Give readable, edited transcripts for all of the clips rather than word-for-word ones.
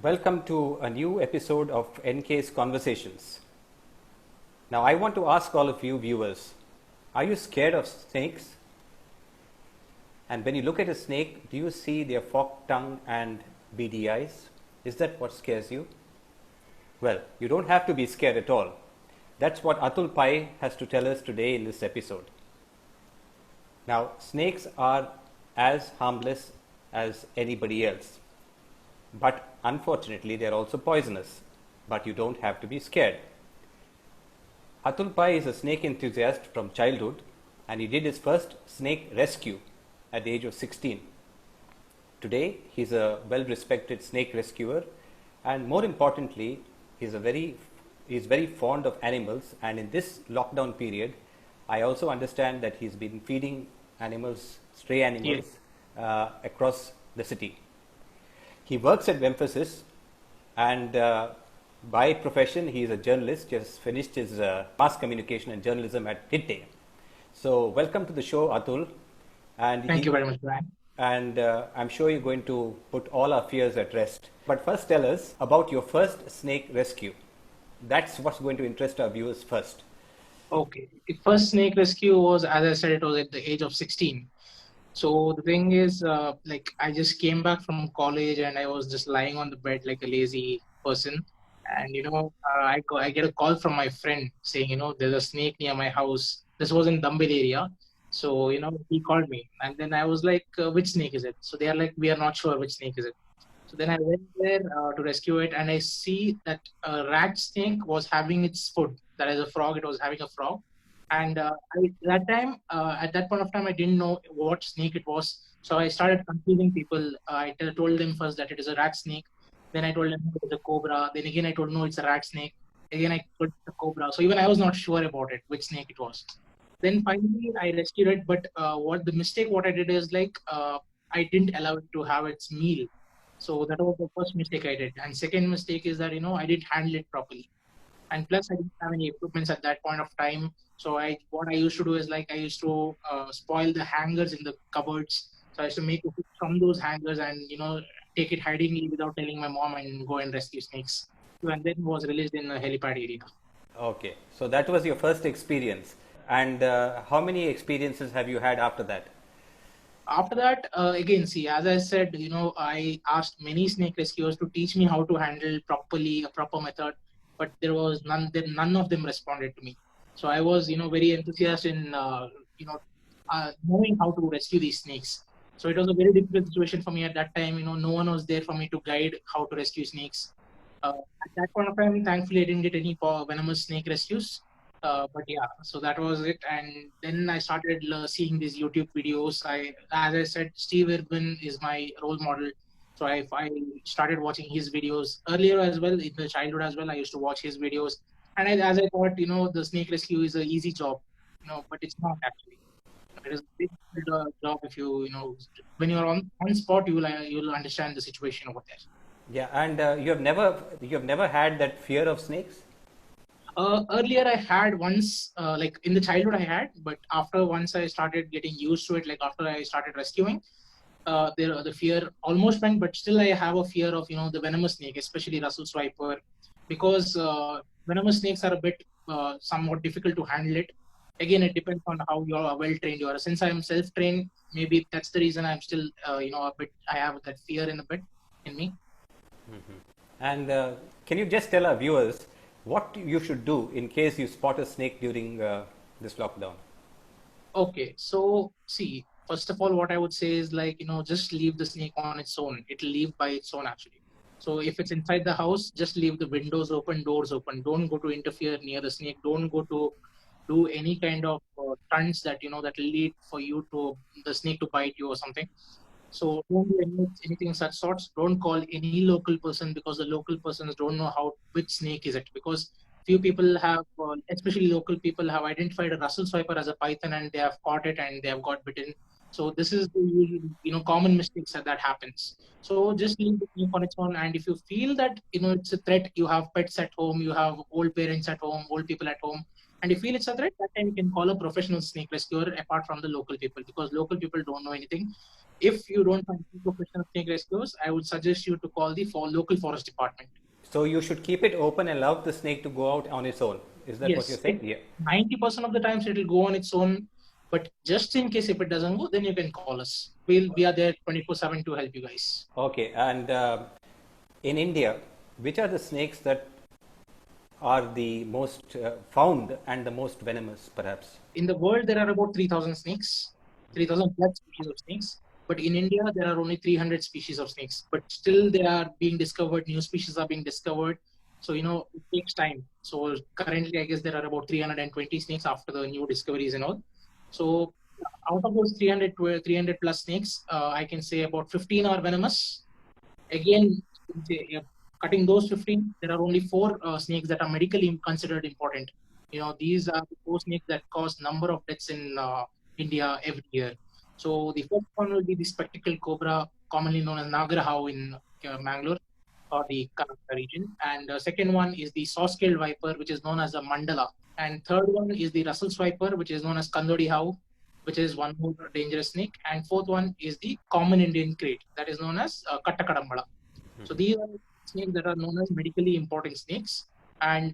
Welcome to a new episode of NK's Conversations. Now, I want to ask all of you viewers, are you scared of snakes? And when you look at a snake, do you see their forked tongue and beady eyes? Is that what scares you? Well, you don't have to be scared at all. That's what Atul Pai has to tell us today in this episode. Now, snakes are as harmless as anybody else. But unfortunately, they are also poisonous. But you don't have to be scared. Atul Pai is a snake enthusiast from childhood, and he did his first snake rescue at the age of 16. Today, he's a well-respected snake rescuer, and more importantly, he's very fond of animals. And in this lockdown period, I also understand that he's been feeding animals, stray animals, across the city. He works at Emphasis, and by profession, he is a journalist. Just finished his mass communication and journalism at HITE. So, welcome to the show, Atul. And Thank you very much, Brian. And I'm sure you're going to put all our fears at rest. But first, tell us about your first snake rescue. That's what's going to interest our viewers first. Okay. The first snake rescue was, as I said, it was at the age of 16. So the thing is, I just came back from college and I was just lying on the bed like a lazy person. And, I get a call from my friend saying, there's a snake near my house. This was in Dumbil area. So, he called me. And then I was like, which snake is it? So they are like, we are not sure which snake is it. So then I went there to rescue it, and I see that a rat snake was having its food. That is a frog. It was having a frog, and at that point of time, I didn't know what snake it was. So I started confusing people. I told them first that it is a rat snake. Then I told them it's a cobra. Then again I told no, it's a rat snake. Again I told it's a cobra. So even I was not sure about it, which snake it was. Then finally I rescued it. But what I did is I didn't allow it to have its meal. So that was the first mistake I did. And second mistake is that, I didn't handle it properly. And plus I didn't have any equipments at that point of time. So what I used to do is I used to spoil the hangers in the cupboards. So I used to make a hook from those hangers and, take it hidingly without telling my mom and go and rescue snakes. And then was released in a helipad area. Okay, so that was your first experience. And how many experiences have you had after that? After that, again, see, as I said, I asked many snake rescuers to teach me how to handle properly a proper method, but there was none of them responded to me. So I was, very enthusiastic in, knowing how to rescue these snakes. So it was a very difficult situation for me at that time. No one was there for me to guide how to rescue snakes. At that point of time, thankfully, I didn't get any venomous snake rescues. But yeah, so that was it. And then I started seeing these YouTube videos. As I said, Steve Irwin is my role model. So I started watching his videos earlier as well, in the childhood as well. I used to watch his videos. And as I thought, the snake rescue is an easy job, but it's not actually. It is a big job if when you're on spot, you'll understand the situation over there. Yeah, and you have never had that fear of snakes? Earlier I had once, like in the childhood I had, but after once I started getting used to it, like after I started rescuing, the fear almost went, but still I have a fear of, the venomous snake, especially Russell's viper, because venomous snakes are a bit somewhat difficult to handle it. Again, it depends on how well trained you are. Since I am self-trained, maybe that's the reason I'm still, I have that fear in me. Mm-hmm. And can you just tell our viewers what you should do in case you spot a snake during this lockdown? Okay, so see, first of all, what I would say is just leave the snake on its own. It'll leave by its own actually. So if it's inside the house, just leave the windows open, doors open. Don't go to interfere near the snake. Don't go to do any kind of stunts that that will lead for you to the snake to bite you or something. So don't do anything such sorts. Don't call any local person, because the local persons don't know which snake is it. Because few people have, especially local people, have identified a Russell Swiper as a python and they have caught it and they have got bitten. So this is the common mistakes that happens. So just leave the snake on its own. And if you feel that it's a threat, you have pets at home, you have old parents at home, old people at home, And if you feel it's a threat, that time you can call a professional snake rescuer apart from the local people, because local people don't know anything. If you don't find professional snake rescuers, I would suggest you to call the local forest department. So you should keep it open and allow the snake to go out on its own. Is that what you're Yes, saying? Yeah. 90% of the times it will go on its own. But just in case if it doesn't go, then you can call us. We are there 24/7 to help you guys. Okay. And in India, which are the snakes that are the most found and the most venomous, perhaps? In the world, there are about 3,000 snakes, 3,000 plus species of snakes. But in India, there are only 300 species of snakes. But still, they are being discovered. New species are being discovered. So, it takes time. So, currently, I guess there are about 320 snakes after the new discoveries and all. So, out of those 300 plus snakes, I can say about 15 are venomous. Again, cutting those 15, there are only four snakes that are medically considered important. These are the four snakes that cause number of deaths in India every year. So the first one will be the spectacled cobra, commonly known as Nagarhau in Mangalore or the Karnataka region. And second one is the saw-scaled viper, which is known as a mandala. And third one is the Russell's viper, which is known as Kandodi hau, which is one more dangerous snake. And fourth one is the common Indian crate, that is known as Kattakadambala. So these are snakes that are known as medically important snakes. And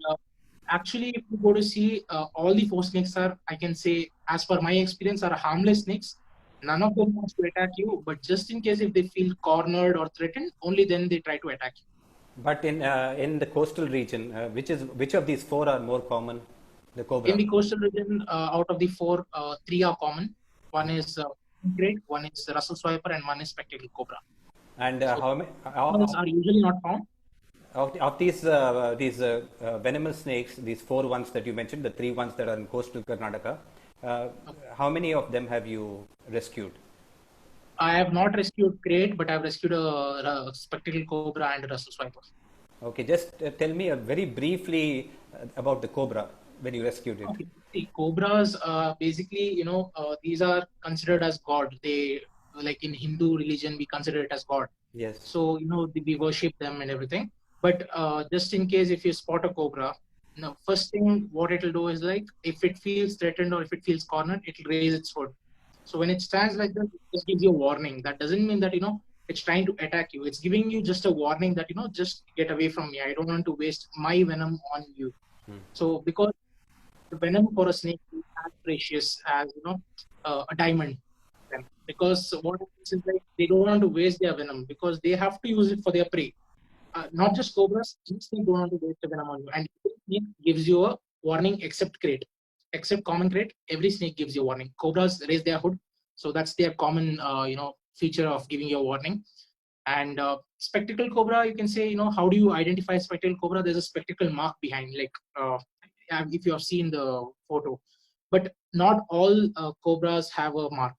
actually, if you go to see, all the four snakes are, I can say, as per my experience, are harmless snakes. None of them wants to attack you, but just in case if they feel cornered or threatened, only then they try to attack you. But in the coastal region, which of these four are more common? The cobra. In the coastal region, out of the four, three are common. One is great, one is Russell's viper, and one is spectacled cobra. And So how many are usually not found. of these venomous snakes, these four ones that you mentioned, the three ones that are in coastal Karnataka, how many of them have you rescued? I have not rescued crate, but I have rescued a spectacled cobra and a Russell's viper. Okay, just tell me very briefly about the cobra when you rescued it. Okay. The cobras, basically, these are considered as god. They, like in Hindu religion, we consider it as god. Yes. So, we worship them and everything. But just in case if you spot a cobra, first thing what it will do is, like, if it feels threatened or if it feels cornered, it will raise its foot. So when it stands like that, it just gives you a warning. That doesn't mean that, it's trying to attack you. It's giving you just a warning that, just get away from me. I don't want to waste my venom on you. So because the venom for a snake is as precious as, a diamond. Because what happens is, like, they don't want to waste their venom because they have to use it for their prey. Not just cobras, each snake don't want to waste the venom on you. And every snake gives you a warning except crate. Except common crate, every snake gives you a warning. Cobras raise their hood, so that's their common, feature of giving you a warning. And spectacled cobra, you can say, how do you identify spectacled cobra? There's a spectacle mark behind, like, if you have seen the photo. But not all cobras have a mark.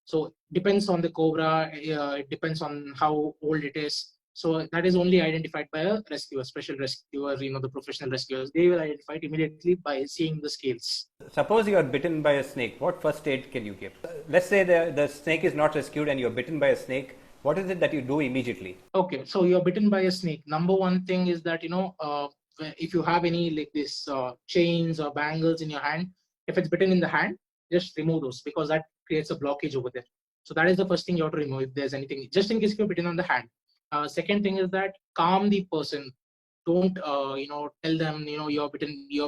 So depends on the cobra. It depends on how old it is. So that is only identified by a rescuer, special rescuer, the professional rescuers. They will identify it immediately by seeing the scales. Suppose you are bitten by a snake. What first aid can you give? Let's say the snake is not rescued and you're bitten by a snake. What is it that you do immediately? Okay, so you're bitten by a snake. Number one thing is that, if you have any like this chains or bangles in your hand, if it's bitten in the hand, just remove those because that creates a blockage over there. So that is the first thing you have to remove if there's anything, just in case you're bitten on the hand. Second thing is that calm the person. Don't tell them you've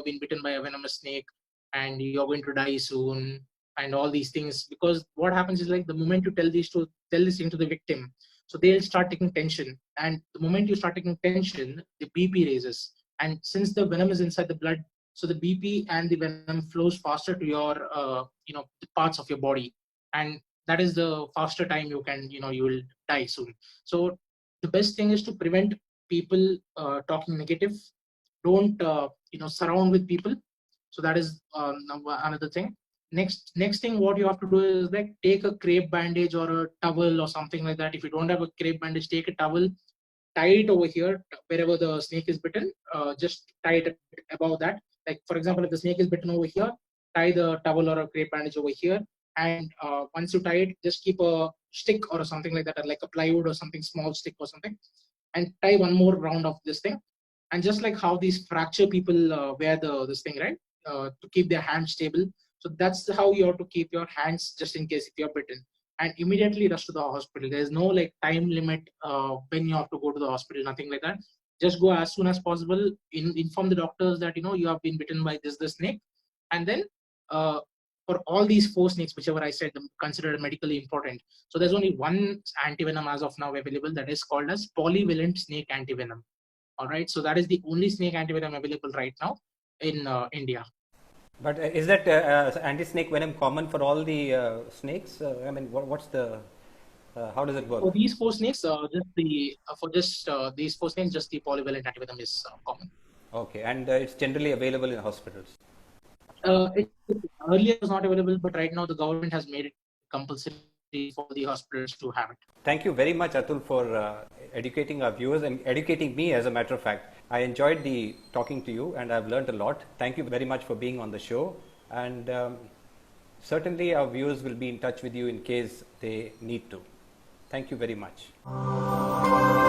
been bitten by a venomous snake and you're going to die soon and all these things, because what happens is, like, the moment you tell this thing to the victim, so they'll start taking tension, and the moment you start taking tension, the BP raises, and since the venom is inside the blood, so the BP and the venom flows faster to your the parts of your body, and that is the faster time you will die soon. So the best thing is to prevent people talking negative. Don't surround with people. So that is another thing. Next thing what you have to do is, like, take a crepe bandage or a towel or something like that. If you don't have a crepe bandage, take a towel, tie it over here wherever the snake is bitten. Just tie it above that. Like, for example, if the snake is bitten over here, tie the towel or a crepe bandage over here. And once you tie it, just keep a stick or something like that, like a plywood or something, small stick or something, and tie one more round of this thing. And just like how these fracture people wear this thing, right? to keep their hands stable. So that's how you have to keep your hands just in case if you're bitten, and immediately rush to the hospital. There's no like time limit when you have to go to the hospital, nothing like that. Just go as soon as possible. Inform the doctors that you have been bitten by this snake, and then uh, for all these four snakes, whichever I said considered medically important. So there's only one antivenom as of now available, that is called as polyvalent snake antivenom. All right, so that is the only snake antivenom available right now in India. But is that anti-snake venom common for all the snakes? I mean, what's the how does it work? For these four snakes, these four snakes, just the polyvalent antivenom is common. Okay, and it's generally available in hospitals. It earlier was not available, but right now the government has made it compulsory for the hospitals to have it. Thank you very much, Atul, for educating our viewers and educating me. As a matter of fact, I enjoyed the talking to you, and I've learned a lot. Thank you very much for being on the show, and certainly our viewers will be in touch with you in case they need to. Thank you very much.